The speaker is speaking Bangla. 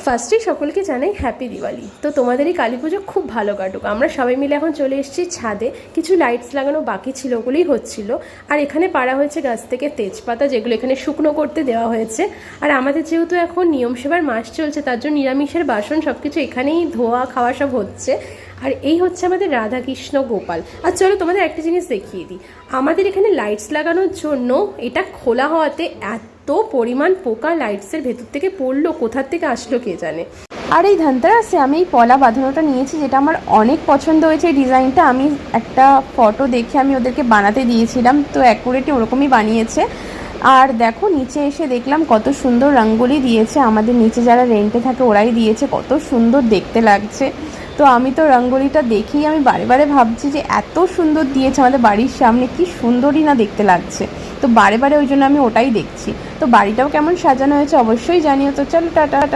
ফার্স্টে সকলকে জানাই হ্যাপি দিওয়ালি। তো তোমাদের এই কালী পুজো খুব ভালো কাটুক। আমরা সবাই মিলে এখন চলে এসেছি ছাদে, কিছু লাইটস লাগানো বাকি ছিল, ওগুলোই হচ্ছিল। আর এখানে পাড়া হয়েছে গাছ থেকে তেজপাতা, যেগুলো এখানে শুকনো করতে দেওয়া হয়েছে। আর আমাদের যেহেতু এখন নিয়ম সেবার মাস চলছে, তার জন্য নিরামিষের বাসন সব কিছু এখানেই ধোয়া খাওয়া সব হচ্ছে। আর এই হচ্ছে আমাদের রাধাকৃষ্ণ গোপাল। আর চলো তোমাদের একটা জিনিস দেখিয়ে দিই, আমাদের এখানে লাইটস লাগানোর জন্য এটা খোলা হওয়াতে এত পরিমাণ পোকা লাইটসের ভেতর থেকে পড়লো, কোথার থেকে আসলো কে জানে। আর এই ধানতেরাসে আমি এই পলা বাঁধানোটা নিয়েছি, যেটা আমার অনেক পছন্দ হয়েছে। এই ডিজাইনটা আমি একটা ফটো দেখে আমি ওদেরকে বানাতে দিয়েছিলাম, তো অ্যাকুরেটলি ওরকমই বানিয়েছে। আর দেখো নিচে এসে দেখলাম কত সুন্দর রঙ্গোলি দিয়েছে, আমাদের নিচে যারা রেন্টে থাকে ওরাই দিয়েছে, কত সুন্দর দেখতে লাগছে। তো আমি তো রঙ্গোলিটা দেখেই আমি বারে বারে ভাবছি যে এত সুন্দর দিয়েছে আমাদের বাড়ির সামনে, কি সুন্দরই না দেখতে লাগছে। তো বারে বারে ওই জন্য আমি ওটাই দেখছি। তো বাড়িটাও কেমন সাজানো হয়েছে অবশ্যই জানিও। তো চলো টাটা।